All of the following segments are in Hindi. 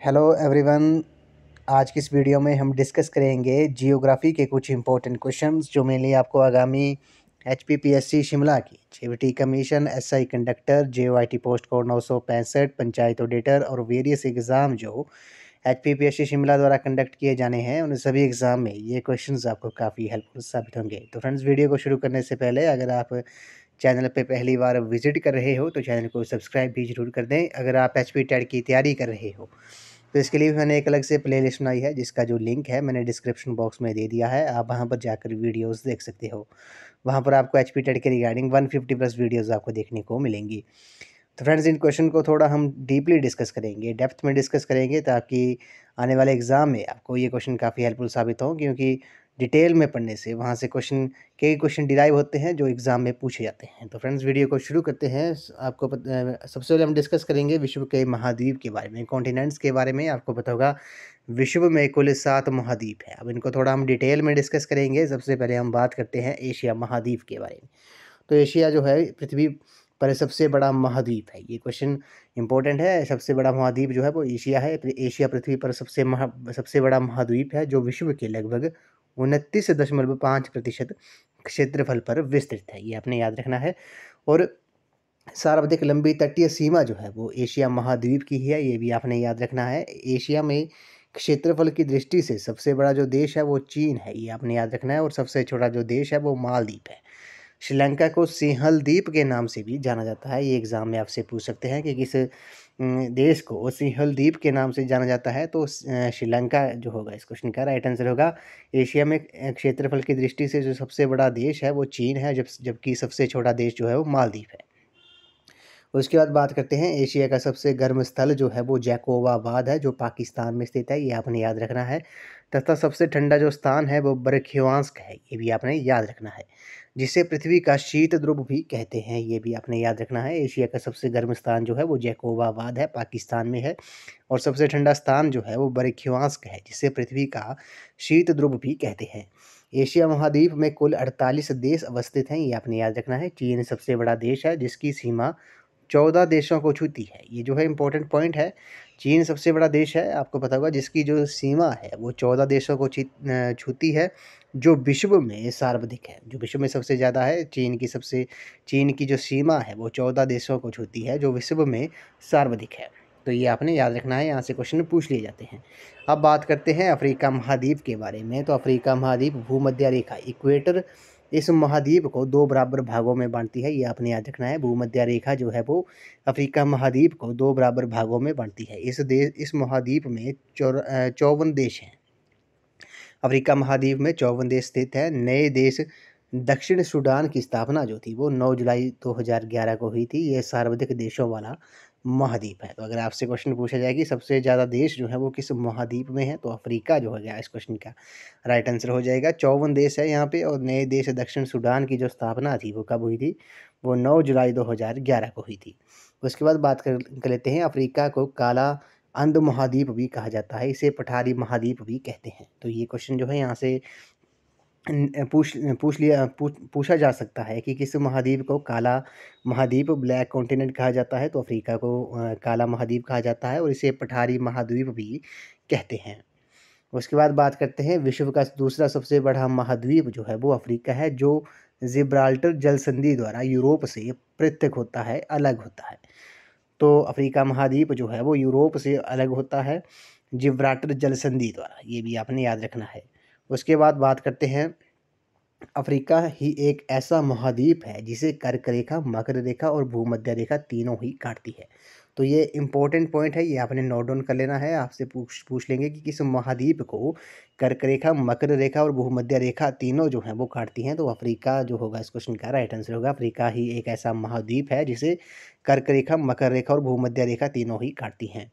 Hello everyone. आज की इस वीडियो में हम डिस्कस करेंगे जियोग्राफी के कुछ इंपॉर्टेंट क्वेश्चंस जो मेनली आपको आगामी एचपीपीएससी शिमला की JVT commission SI conductor JOIT post code 965 panchayat auditor और वेरियस एग्ज़ाम जो एचपीपीएससी शिमला द्वारा कंडक्ट किए जाने हैं उन सभी एग्ज़ाम में ये क्वेश्चंस आपको काफ़ी हेल्पफुल साबित होंगे। तो फ्रेंड्स, वीडियो को शुरू करने से पहले अगर आप चैनल पे पहली बार विजिट कर रहे हो तो चैनल को सब्सक्राइब भी ज़रूर कर दें। अगर आप एचपी टेट की तैयारी कर रहे हो तो इसके लिए मैंने एक अलग से प्लेलिस्ट बनाई है जिसका जो लिंक है मैंने डिस्क्रिप्शन बॉक्स में दे दिया है। आप वहां पर जाकर वीडियोस देख सकते हो। वहां पर आपको एचपी टेट के रिगार्डिंग 150 प्लस वीडियोस आपको देखने को मिलेंगी। तो फ्रेंड्स, इन क्वेश्चन को थोड़ा हम डीपली डिस्कस करेंगे, डेप्थ में डिस्कस करेंगे ताकि आने वाले एग्ज़ाम में आपको ये क्वेश्चन काफ़ी हेल्पफुल साबित हो, क्योंकि डिटेल में पढ़ने से वहाँ से कई क्वेश्चन डिराइव होते हैं जो एग्ज़ाम में पूछे जाते हैं। तो फ्रेंड्स, वीडियो को शुरू करते हैं। सबसे पहले हम डिस्कस करेंगे विश्व के महाद्वीप के बारे में, कॉन्टिनेंट्स के बारे में। आपको पता होगा विश्व में कुल 7 महाद्वीप हैं। अब इनको थोड़ा हम डिटेल में डिस्कस करेंगे। सबसे पहले हम बात करते हैं एशिया महाद्वीप के बारे में। तो एशिया जो है पृथ्वी पर सबसे बड़ा महाद्वीप है। ये क्वेश्चन इंपॉर्टेंट है। सबसे बड़ा महाद्वीप जो है वो एशिया है। एशिया पृथ्वी पर सबसे बड़ा महाद्वीप है जो विश्व के लगभग 29.5% क्षेत्रफल पर विस्तृत है। ये आपने याद रखना है। और सर्वाधिक लंबी तटीय सीमा जो है वो एशिया महाद्वीप की ही है। ये भी आपने याद रखना है। एशिया में क्षेत्रफल की दृष्टि से सबसे बड़ा जो देश है वो चीन है। ये आपने याद रखना है। और सबसे छोटा जो देश है वो मालदीव है। श्रीलंका को सिंहल द्वीप के नाम से भी जाना जाता है। ये एग्ज़ाम में आपसे पूछ सकते हैं कि किस देश को सिंहल द्वीप के नाम से जाना जाता है। तो श्रीलंका जो होगा इस क्वेश्चन का राइट आंसर होगा। एशिया में क्षेत्रफल की दृष्टि से जो सबसे बड़ा देश है वो चीन है, जबकि सबसे छोटा देश जो है वो मालदीव है। उसके बाद बात करते हैं एशिया का सबसे गर्म स्थल जो है वो जैकोबाबाद है जो पाकिस्तान में स्थित है। ये आपने याद रखना है। तथा सबसे ठंडा जो स्थान है वो बरख्योंस्क है। ये भी आपने याद रखना है, जिसे पृथ्वी का शीत ध्रुव भी कहते हैं। ये भी आपने याद रखना है। एशिया का सबसे गर्म स्थान जो है वो जैकोबाबाद है, पाकिस्तान में है। और सबसे ठंडा स्थान जो है वो बरख्योंस्क है, जिसे पृथ्वी का शीत ध्रुव भी कहते हैं। एशिया महाद्वीप में कुल 48 देश अवस्थित हैं। ये आपने याद रखना है। चीन सबसे बड़ा देश है जिसकी सीमा 14 देशों को छूती है। ये जो है इम्पोर्टेंट पॉइंट है। चीन सबसे बड़ा देश है, आपको पता होगा, जिसकी जो सीमा है वो 14 देशों को छूती है, जो विश्व में सर्वाधिक है। जो विश्व में सबसे ज़्यादा है, चीन की जो सीमा है वो 14 देशों को छूती है, जो विश्व में सर्वाधिक है। तो ये आपने याद रखना है। यहाँ से क्वेश्चन पूछ लिए जाते हैं। अब बात करते हैं अफ्रीका महाद्वीप के बारे में। तो अफ्रीका महाद्वीप भूमध्य रेखा इक्वेटर इस महाद्वीप को 2 बराबर भागों में बांटती है। ये आपने याद रखना है। भूमध्य रेखा जो है वो अफ्रीका महाद्वीप को 2 बराबर भागों में बांटती है। इस महाद्वीप में 54 देश हैं। अफ्रीका महाद्वीप में 54 देश स्थित है। नए देश दक्षिण सूडान की स्थापना जो थी वो 9 जुलाई 2011 को हुई थी। ये सर्वाधिक देशों वाला महाद्वीप है। तो अगर आपसे क्वेश्चन पूछा जाए कि सबसे ज़्यादा देश जो है वो किस महाद्वीप में है, तो अफ्रीका जो हो गया इस क्वेश्चन का राइट आंसर हो जाएगा। 54 देश है यहाँ पे। और नए देश दक्षिण सूडान की जो स्थापना थी वो कब हुई थी? वो 9 जुलाई 2011 को हुई थी। उसके बाद बात कर लेते हैं, अफ्रीका को काला अंध महाद्वीप भी कहा जाता है। इसे पठारी महाद्वीप भी कहते हैं। तो ये क्वेश्चन जो है यहाँ से पूछा जा सकता है कि किस महाद्वीप को काला महाद्वीप, ब्लैक कॉन्टिनेंट कहा जाता है। तो अफ्रीका को काला महाद्वीप कहा जाता है और इसे पठारी महाद्वीप भी कहते हैं। उसके बाद बात करते हैं, विश्व का दूसरा सबसे बड़ा महाद्वीप जो है वो अफ्रीका है, जो जिब्राल्टर जल संधि द्वारा यूरोप से पृथक होता है, अलग होता है। तो अफ्रीका महाद्वीप जो है वो यूरोप से अलग होता है जिब्राल्टर जल संधि द्वारा। ये भी आपने याद रखना है। उसके बाद बात करते हैं, अफ्रीका ही एक ऐसा महाद्वीप है जिसे कर्क रेखा, मकर रेखा और भूमध्य रेखा तीनों ही काटती है। तो ये इंपॉर्टेंट पॉइंट है, ये आपने नोट डाउन कर लेना है। आपसे पूछ लेंगे कि किस महाद्वीप को कर्क रेखा, मकर रेखा और भूमध्य रेखा तीनों जो हैं वो काटती हैं। तो अफ्रीका जो होगा इस क्वेश्चन का राइट आंसर होगा। अफ्रीका ही एक ऐसा महाद्वीप है जिसे कर्क रेखा, मकर रेखा और भूमध्य रेखा तीनों ही काटती हैं।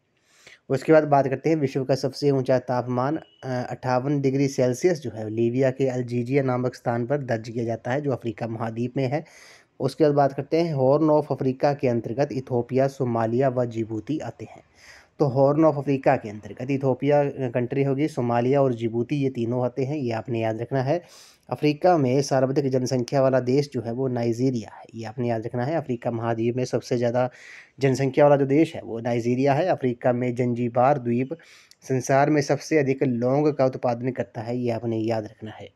उसके बाद बात करते हैं, विश्व का सबसे ऊंचा तापमान 58 डिग्री सेल्सियस जो है लीबिया के अल्जीरिया नामक स्थान पर दर्ज किया जाता है, जो अफ्रीका महाद्वीप में है। उसके बाद बात करते हैं, हॉर्न ऑफ अफ्रीका के अंतर्गत इथोपिया, सोमालिया व जिबूती आते हैं। तो हॉर्न ऑफ अफ्रीका के अंतर्गत इथोपिया कंट्री होगी, सोमालिया और जिबूती, ये तीनों आते हैं, ये आपने याद रखना है। अफ्रीका में सर्वाधिक जनसंख्या वाला देश जो है वो नाइजीरिया है, ये आपने याद रखना है। अफ्रीका महाद्वीप में सबसे ज़्यादा जनसंख्या वाला जो देश है वो नाइजीरिया है। अफ्रीका में जंजीबार द्वीप संसार में सबसे अधिक लौंग का उत्पादन करता है, ये आपने याद रखना है।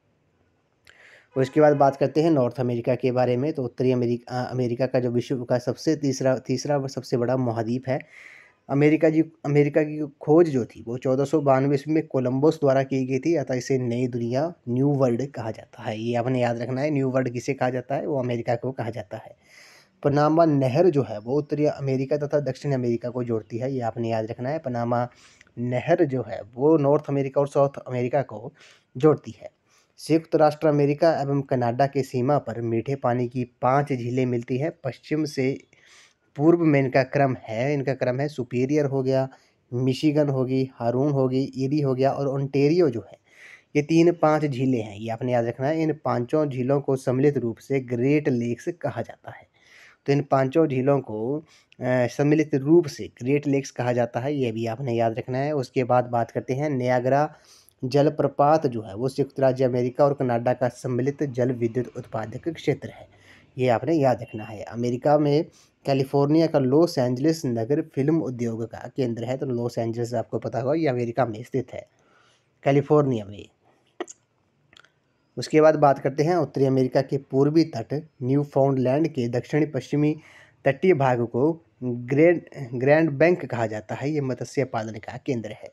और इसके बाद बात करते हैं नॉर्थ अमेरिका के बारे में। तो उत्तरी अमेरिका का जो विश्व का सबसे तीसरा सबसे बड़ा महाद्वीप है। अमेरिका की खोज जो थी वो 1492 ईस्वी में कोलंबस द्वारा की गई थी, अतः इसे नई दुनिया, न्यू वर्ल्ड कहा जाता है। ये आपने याद रखना है, न्यू वर्ल्ड किसे कहा जाता है, वो अमेरिका को कहा जाता है। पनामा नहर जो है वो उत्तरी अमेरिका तथा दक्षिण अमेरिका को जोड़ती है, ये आपने याद रखना है। पनामा नहर जो है वो नॉर्थ अमेरिका और साउथ अमेरिका को जोड़ती है। संयुक्त राष्ट्र अमेरिका एवं कनाडा के सीमा पर मीठे पानी की 5 झीलें मिलती हैं। पश्चिम से पूर्व में इनका क्रम है सुपीरियर हो गया, मिशिगन होगी, हारून होगी, ईरी हो गया और ओंटेरियो जो है, ये 3-5 झीलें हैं, ये आपने याद रखना है। इन पांचों झीलों को सम्मिलित रूप से ग्रेट लेक्स कहा जाता है। तो इन पांचों झीलों को सम्मिलित रूप से ग्रेट लेक्स कहा जाता है, ये भी आपने याद रखना है। उसके बाद बात करते हैं नियाग्रा जलप्रपात जो है वो संयुक्त राज्य अमेरिका और कनाडा का सम्मिलित जल विद्युत उत्पादक क्षेत्र है, ये आपने याद रखना है। अमेरिका में कैलिफोर्निया का लॉस एंजलिस नगर फिल्म उद्योग का केंद्र है। तो लॉस एंजलिस आपको पता होगा ये अमेरिका में स्थित है, कैलिफोर्निया में। उसके बाद बात करते हैं उत्तरी अमेरिका के पूर्वी तट न्यूफाउंडलैंड के दक्षिणी पश्चिमी तटीय भाग को ग्रैंड बैंक कहा जाता है, ये मत्स्य पालन का केंद्र है।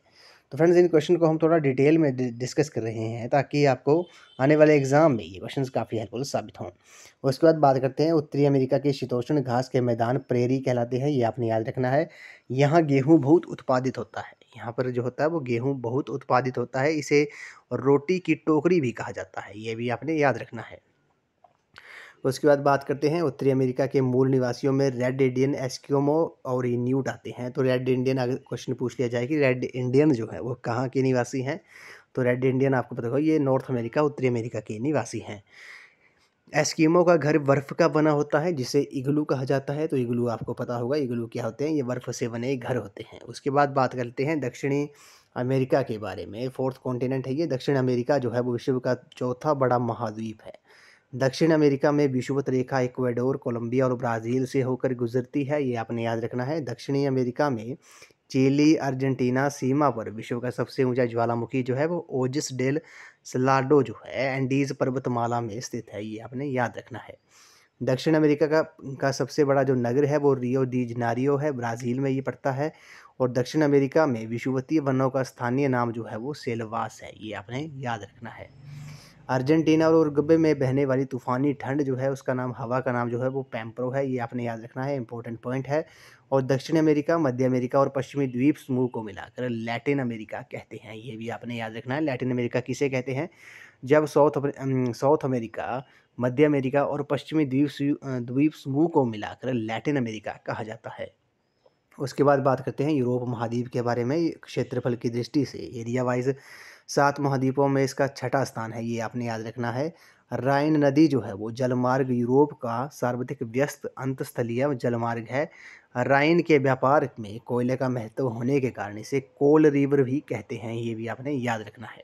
तो फ्रेंड्स, इन क्वेश्चन को हम थोड़ा डिटेल में डिस्कस कर रहे हैं ताकि आपको आने वाले एग्जाम में ये क्वेश्चंस काफ़ी हेल्पफुल साबित हों। उसके बाद बात करते हैं उत्तरी अमेरिका के शीतोष्ण घास के मैदान प्रेरी कहलाते हैं, ये आपने याद रखना है। यहाँ गेहूँ बहुत उत्पादित होता है, यहाँ पर जो होता है वो गेहूँ बहुत उत्पादित होता है, इसे रोटी की टोकरी भी कहा जाता है, ये भी आपने याद रखना है। उसके बाद बात करते हैं उत्तरी अमेरिका के मूल निवासियों में रेड इंडियन, एस्किमो और इन्यूट आते हैं। तो रेड इंडियन अगर क्वेश्चन पूछ लिया जाए कि रेड इंडियन जो है वो कहाँ के निवासी हैं, तो रेड इंडियन आपको पता होगा ये नॉर्थ अमेरिका, उत्तरी अमेरिका के निवासी हैं। एस्किमो का घर बर्फ़ का बना होता है जिसे इग्लू कहा जाता है। तो इग्लू आपको पता होगा, इग्लू क्या होते हैं, ये बर्फ़ से बने घर होते हैं। उसके बाद बात करते हैं दक्षिणी अमेरिका के बारे में। फोर्थ कॉन्टिनेंट है ये। दक्षिण अमेरिका जो है वो विश्व का चौथा बड़ा महाद्वीप है। दक्षिण अमेरिका में विषुवत रेखा इक्वाडोर, कोलंबिया और ब्राज़ील से होकर गुजरती है, ये आपने याद रखना है। दक्षिणी अमेरिका में चिली, अर्जेंटीना सीमा पर विश्व का सबसे ऊंचा ज्वालामुखी जो है वो ओजिस डेल सलाडो जो है एंडीज पर्वतमाला में स्थित है, ये आपने याद रखना है। दक्षिण अमेरिका का सबसे बड़ा जो नगर है वो रियो डी जनेरियो है, ब्राज़ील में ये पड़ता है। और दक्षिण अमेरिका में विषुवतीय वनों का स्थानीय नाम जो है वो सेल्वास है, ये आपने याद रखना है। अर्जेंटीना और उरुग्वे में बहने वाली तूफ़ानी ठंड जो है उसका नाम, हवा का नाम जो है वो पैम्प्रो है, ये आपने याद रखना है, इंपॉर्टेंट पॉइंट है। और दक्षिण अमेरिका, मध्य अमेरिका और पश्चिमी द्वीप समूह को मिलाकर लैटिन अमेरिका कहते हैं, ये भी आपने याद रखना है। लैटिन अमेरिका किसे कहते हैं? जब साउथ अमेरिका, मध्य अमेरिका और पश्चिमी द्वीप समूह को मिलाकर लैटिन अमेरिका कहा जाता है। उसके बाद बात करते हैं यूरोप महाद्वीप के बारे में। क्षेत्रफल की दृष्टि से एरिया वाइज 7 महाद्वीपों में इसका छठा स्थान है, ये आपने याद रखना है। राइन नदी जो है वो जलमार्ग यूरोप का सर्वाधिक व्यस्त अंतस्थलीय जलमार्ग है। राइन के व्यापार में कोयले का महत्व होने के कारण इसे कोल रिवर भी कहते हैं, ये भी आपने याद रखना है।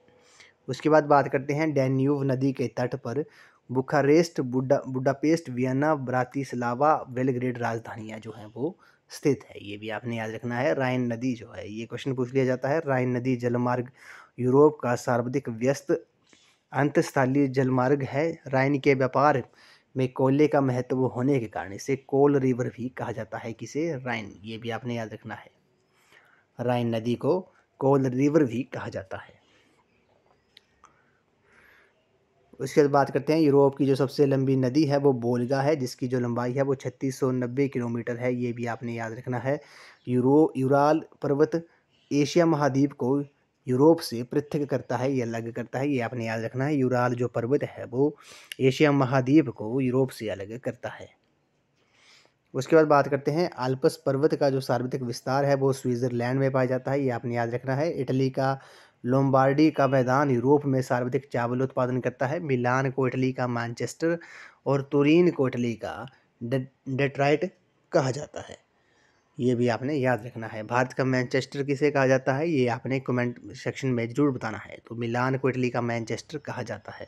उसके बाद बात करते हैं डैन्यूब नदी के तट पर Bucharest, Budapest, Vienna, Bratislava, Belgrade राजधानियाँ जो हैं वो स्थित है, ये भी आपने याद रखना है। राइन नदी जो है, ये क्वेश्चन पूछ लिया जाता है। राइन नदी जलमार्ग यूरोप का सर्वाधिक व्यस्त अंतस्थलीय जलमार्ग है। राइन के व्यापार में कोयले का महत्व होने के कारण इसे कोल रिवर भी कहा जाता है, किसे? राइन, ये भी आपने याद रखना है। राइन नदी को कोल रिवर भी कहा जाता है। उसके बाद बात करते हैं यूरोप की जो सबसे लंबी नदी है वो वोल्गा है, जिसकी जो लंबाई है वो 3690 किलोमीटर है, ये भी आपने याद रखना है। यूराल पर्वत एशिया महाद्वीप को यूरोप से पृथक करता है, ये अलग करता है, ये आपने याद रखना है। यूराल जो पर्वत है वो एशिया महाद्वीप को यूरोप से अलग करता है। उसके बाद बात करते हैं आल्प्स पर्वत का जो सर्वाधिक विस्तार है वो स्विट्ज़रलैंड में पाया जाता है, ये आपने याद रखना है। इटली का लोम्बार्डी का मैदान यूरोप में सर्वाधिक चावल उत्पादन करता है। मिलान को इटली का मैनचेस्टर और तुरीन को इटली का डेट्राइट कहा जाता है। ये भी आपने याद रखना है। भारत का मैनचेस्टर किसे कहा जाता है, ये आपने कमेंट सेक्शन में ज़रूर बताना है। तो मिलान को इटली का मैनचेस्टर कहा जाता है।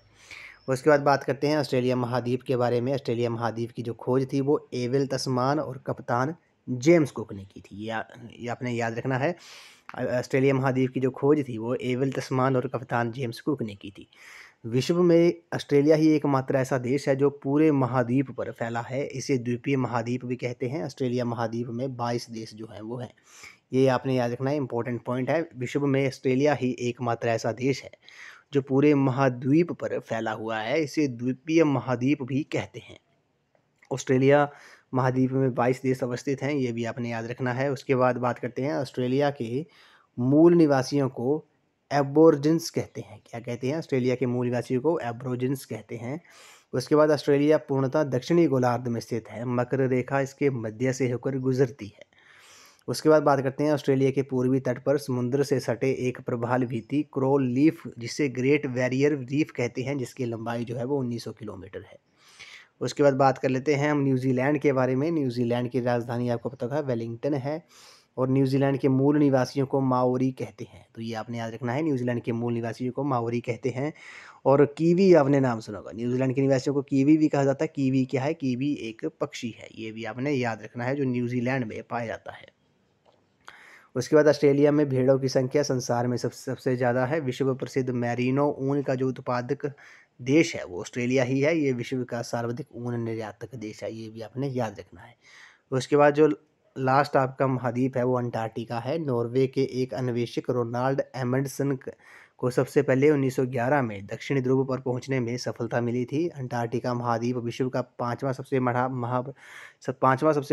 उसके बाद बात करते हैं ऑस्ट्रेलिया महाद्वीप के बारे में। ऑस्ट्रेलिया महाद्वीप की जो खोज थी वो एविल तस्मान और कप्तान जेम्स कुक ने की थी। ये आपने याद रखना है। ऑस्ट्रेलिया महाद्वीप की जो खोज थी वो एविल तस्मान और कप्तान जेम्स कुक ने की थी। विश्व में ऑस्ट्रेलिया ही एकमात्र ऐसा देश है जो पूरे महाद्वीप पर फैला है। इसे द्वीपीय महाद्वीप भी कहते हैं। ऑस्ट्रेलिया महाद्वीप में 22 देश जो हैं वो हैं। ये आपने याद रखना है, इंपॉर्टेंट पॉइंट है। विश्व में ऑस्ट्रेलिया ही एकमात्र ऐसा देश है जो पूरे महाद्वीप पर फैला हुआ है। इसे द्वीपीय महाद्वीप भी कहते हैं। ऑस्ट्रेलिया महाद्वीप में 22 देश अवस्थित हैं, ये भी आपने याद रखना है। उसके बाद बात करते हैं ऑस्ट्रेलिया के मूल निवासियों को एबोरिजिन्स कहते हैं। क्या कहते हैं? ऑस्ट्रेलिया के मूल निवासियों को एबोरिजिन्स कहते हैं। उसके बाद ऑस्ट्रेलिया पूर्णतः दक्षिणी गोलार्ध में स्थित है। मकर रेखा इसके मध्य से होकर गुजरती है। उसके बाद बात करते हैं ऑस्ट्रेलिया के पूर्वी तट पर समुद्र से सटे एक प्रवाल भित्ति कोरल रीफ, जिसे ग्रेट बैरियर रीफ कहते हैं, जिसकी लंबाई जो है वो 1900 किलोमीटर है। उसके बाद बात कर लेते हैं हम न्यूजीलैंड के बारे में। न्यूजीलैंड की राजधानी आपको पता है वेलिंगटन है। और न्यूजीलैंड के मूल निवासियों को माओरी कहते हैं। तो ये आपने याद रखना है, न्यूजीलैंड के मूल निवासियों को माओरी कहते हैं। और कीवी आपने नाम सुना होगा, न्यूजीलैंड के निवासियों को कीवी भी कहा जाता है। कीवी क्या है? कीवी एक पक्षी है। ये भी आपने याद रखना है, जो न्यूजीलैंड में पाया जाता है। उसके बाद ऑस्ट्रेलिया में भेड़ों की संख्या संसार में सबसे ज़्यादा है। विश्व प्रसिद्ध मैरिनो ऊन का जो उत्पादक देश है वो ऑस्ट्रेलिया ही है। ये विश्व का सर्वाधिक ऊन निर्यातक देश है। ये भी आपने याद रखना है। उसके बाद जो लास्ट आपका महाद्वीप है वो अंटार्कटिका है। नॉर्वे के एक अन्वेषक रोनाल्ड एमंडसन को सबसे पहले 1911 में दक्षिणी ध्रुव पर पहुंचने में सफलता मिली थी। अंटार्कटिका महाद्वीप विश्व का पांचवा सबसे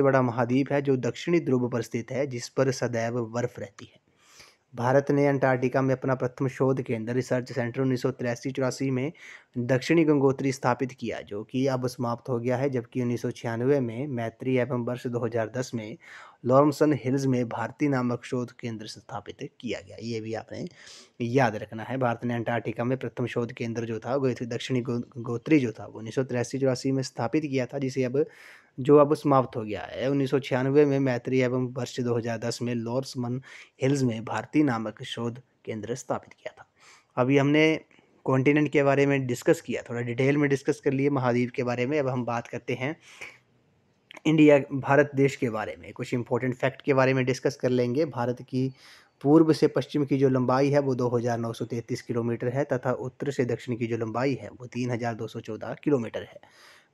बड़ा महाद्वीप है, जो दक्षिणी ध्रुव पर स्थित है, जिस पर सदैव बर्फ रहती है। भारत ने अंटार्कटिका में अपना प्रथम शोध केंद्र रिसर्च सेंटर 1983-84 में दक्षिणी गंगोत्री स्थापित किया, जो कि अब समाप्त हो गया है। जबकि 1996 में मैत्री एवं वर्ष 2010 में लॉर्मसन हिल्स में भारती नामक शोध केंद्र स्थापित किया गया। ये भी आपने याद रखना है। भारत ने अंटार्कटिका में प्रथम शोध केंद्र जो था वो दक्षिणी गंगोत्री जो था वो 1983-84 में स्थापित किया था, जिसे अब समाप्त हो गया है। 1996 में मैत्री एवं वर्ष 2010 में लॉर्मसन हिल्स में भारती नामक शोध केंद्र स्थापित किया था। अभी हमने कॉन्टिनेंट के बारे में डिस्कस किया, थोड़ा डिटेल में डिस्कस कर लिए महाद्वीप के बारे में। अब हम बात करते हैं इंडिया भारत देश के बारे में। कुछ इंपॉर्टेंट फैक्ट के बारे में डिस्कस कर लेंगे। भारत की पूर्व से पश्चिम की जो लंबाई है वो 2933 किलोमीटर है, तथा उत्तर से दक्षिण की जो लंबाई है वो 3214 किलोमीटर है।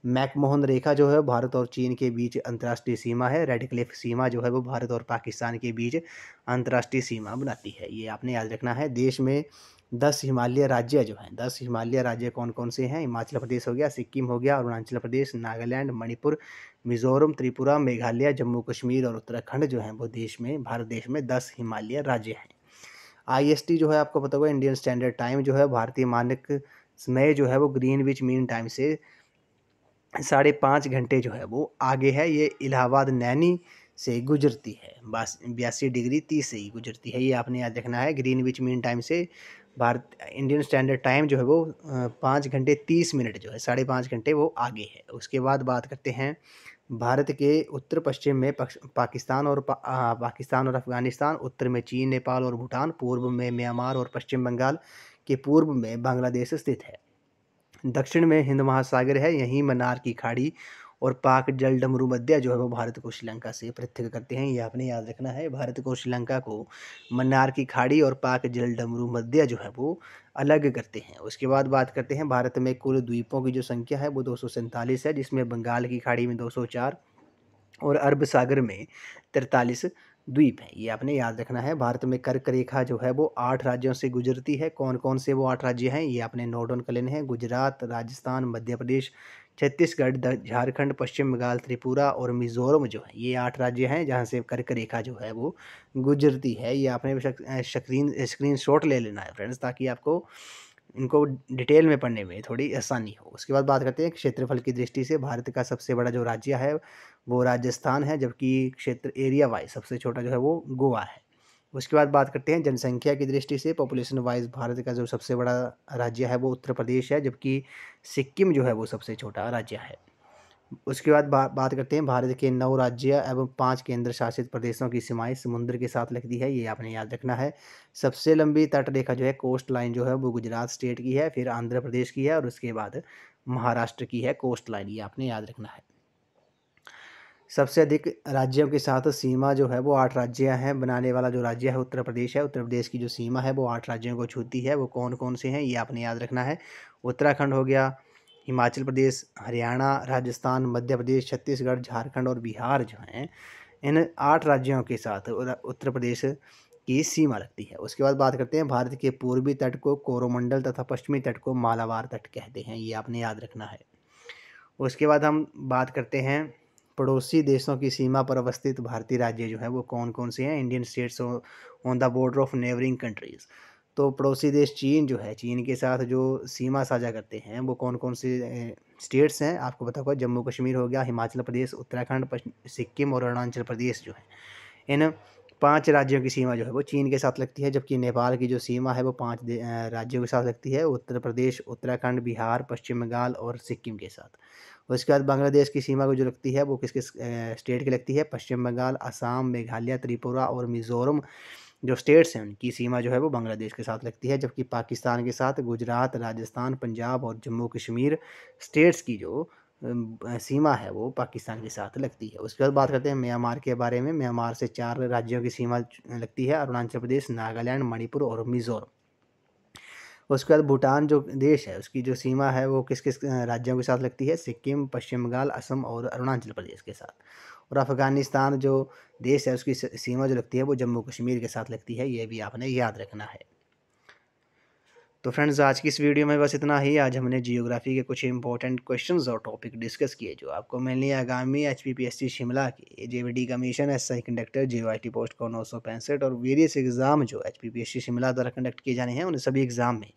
मैकमोहन रेखा जो है भारत और चीन के बीच अंतर्राष्ट्रीय सीमा है। रेड क्लिफ सीमा जो है वो भारत और पाकिस्तान के बीच अंतर्राष्ट्रीय सीमा बनाती है। ये आपने याद रखना है। देश में 10 हिमालय राज्य जो हैं, 10 हिमालय राज्य कौन कौन से हैं? हिमाचल प्रदेश हो गया, सिक्किम हो गया, अरुणाचल प्रदेश, नागालैंड, मणिपुर, मिजोरम, त्रिपुरा, मेघालय, जम्मू कश्मीर और उत्तराखंड जो हैं वो भारत देश में 10 हिमालय राज्य हैं। IST जो है आपको पता होगा, इंडियन स्टैंडर्ड टाइम जो है, भारतीय मानक समय जो है वो ग्रीनविच मीन टाइम से 5.5 घंटे जो है वो आगे है। ये इलाहाबाद नैनी से गुजरती है, 82°30 से ही गुजरती है। ये आपने याद रखना है। ग्रीनविच मीन टाइम से भारत इंडियन स्टैंडर्ड टाइम जो है वो 5 घंटे 30 मिनट जो है 5.5 घंटे वो आगे है। उसके बाद बात करते हैं भारत के उत्तर पश्चिम में पाकिस्तान और अफगानिस्तान, उत्तर में चीन, नेपाल और भूटान, पूर्व में म्यांमार और पश्चिम बंगाल के पूर्व में बांग्लादेश स्थित है। दक्षिण में हिंद महासागर है। यहीं मन्नार की खाड़ी और पाक जलडमरू मध्य जो है वो भारत को श्रीलंका से पृथक करते हैं। ये आपने याद रखना है। भारत को श्रीलंका को मन्नार की खाड़ी और पाक जलडमरू मध्य जो है वो अलग करते हैं। उसके बाद बात करते हैं भारत में कुल द्वीपों की जो संख्या है वो 247 है, जिसमें बंगाल की खाड़ी में 204 और अरब सागर में 43 द्वीप हैं। ये आपने याद रखना है। भारत में कर्क रेखा जो है वो 8 राज्यों से गुजरती है। कौन कौन से वो 8 राज्य हैं? ये आपने नोट डाउन कर लेने हैं। गुजरात, राजस्थान, मध्य प्रदेश, छत्तीसगढ़, झारखंड, पश्चिम बंगाल, त्रिपुरा और मिजोरम जो है, ये 8 राज्य हैं जहाँ से कर्क रेखा जो है वो गुजरती है। ये आपने स्क्रीन शॉट ले लेना है फ्रेंड्स, ताकि आपको इनको डिटेल में पढ़ने में थोड़ी आसानी हो। उसके बाद बात करते हैं क्षेत्रफल की दृष्टि से भारत का सबसे बड़ा जो राज्य है वो राजस्थान है, जबकि क्षेत्र एरिया वाइज सबसे छोटा जो है वो गोवा है। उसके बाद बात करते हैं जनसंख्या की दृष्टि से। पॉपुलेशन वाइज भारत का जो सबसे बड़ा राज्य है वो उत्तर प्रदेश है, जबकि सिक्किम जो है वो सबसे छोटा राज्य है। उसके बाद बात करते हैं भारत के 9 राज्य एवं 5 केंद्र शासित प्रदेशों की सीमाएँ समुद्र के साथ लगती है, ये आपने याद रखना है। सबसे लंबी तट रेखा जो है कोस्ट लाइन जो है वो गुजरात स्टेट की है, फिर आंध्र प्रदेश की है और उसके बाद महाराष्ट्र की है कोस्ट लाइन, ये आपने याद रखना है। सबसे अधिक राज्यों के साथ सीमा जो है वो 8 राज्य हैं, बनाने वाला जो राज्य है उत्तर प्रदेश है। उत्तर प्रदेश की जो सीमा है वो 8 राज्यों को छूती है, वो कौन-कौन से हैं ये आपने याद रखना है। उत्तराखंड हो गया, हिमाचल प्रदेश, हरियाणा, राजस्थान, मध्य प्रदेश, छत्तीसगढ़, झारखंड और बिहार जो हैं, इन 8 राज्यों के साथ उत्तर प्रदेश की सीमा लगती है। उसके बाद बात करते हैं भारत के पूर्वी तट को कोरोमंडल तथा पश्चिमी तट को मालाबार तट कहते हैं, ये आपने याद रखना है। उसके बाद हम बात करते हैं पड़ोसी देशों की सीमा पर अवस्थित भारतीय राज्य जो है वो कौन-कौन से हैं? Indian states on the border of neighbouring countries. तो पड़ोसी देश चीन जो है, चीन के साथ जो सीमा साझा करते हैं वो कौन-कौन से स्टेट्स हैं? आपको पता होगा जम्मू कश्मीर हो गया, हिमाचल प्रदेश, उत्तराखंड, सिक्किम और अरुणाचल प्रदेश जो है। इन 5 राज्यों की सीमा जो है वो चीन के साथ लगती है, जबकि नेपाल की जो सीमा है वो 5 राज्यों के साथ लगती है, उत्तर प्रदेश, उत्तराखंड, बिहार, पश्चिम बंगाल और सिक्किम के साथ। उसके बाद बांग्लादेश की सीमा को जो लगती है वो किस-किस स्टेट की लगती है? पश्चिम बंगाल, असम, मेघालय, त्रिपुरा और मिज़ोरम जो स्टेट्स हैं उनकी सीमा जो है वो बांग्लादेश के साथ लगती है, जबकि पाकिस्तान के साथ गुजरात, राजस्थान, पंजाब और जम्मू कश्मीर स्टेट्स की जो सीमा है वो पाकिस्तान के साथ लगती है। उसके बाद बात करते हैं म्यांमार के बारे में। म्यांमार से 4 राज्यों की सीमा लगती है, अरुणाचल प्रदेश, नागालैंड, मणिपुर और मिज़ोरम। उसके बाद भूटान जो देश है उसकी जो सीमा है वो किस-किस राज्यों के साथ लगती है? सिक्किम, पश्चिम बंगाल, असम और अरुणाचल प्रदेश के साथ। और अफ़गानिस्तान जो देश है उसकी सीमा जो लगती है वो जम्मू कश्मीर के साथ लगती है, ये भी आपने याद रखना है। तो फ्रेंड्स आज की इस वीडियो में बस इतना ही। आज हमने जियोग्राफी के कुछ इंपॉर्टेंट क्वेश्चंस और टॉपिक डिस्कस किए जो आपको मेनली आगामी एचपीपीएससी शिमला के जेवीडी commission SI conductor JOIT post को 965 और वेरियस एग्जाम जो एचपीपीएससी शिमला द्वारा कंडक्ट किए जाने हैं उन सभी एग्जाम में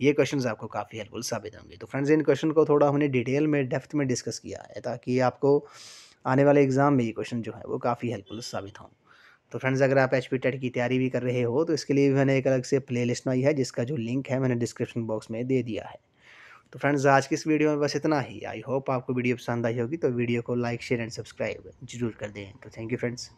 ये क्वेश्चंस आपको काफ़ी हेल्पफुल साबित होंगे। तो फ्रेंड्स इन क्वेश्चन को थोड़ा हमने डिटेल में डेप्थ में डिस्कस किया है ताकि आपको आने वाले एग्जाम में ये क्वेश्चन जो है वो काफ़ी हेल्पफुल साबित हों। तो फ्रेंड्स अगर आप एचपी टेट की तैयारी भी कर रहे हो तो इसके लिए भी मैंने एक अलग से प्लेलिस्ट बनाई है जिसका जो लिंक है मैंने डिस्क्रिप्शन बॉक्स में दे दिया है। तो फ्रेंड्स आज की इस वीडियो में बस इतना ही। आई होप आपको वीडियो पसंद आई होगी, तो वीडियो को लाइक शेयर एंड सब्सक्राइब जरूर कर दें। तो थैंक यू फ्रेंड्स।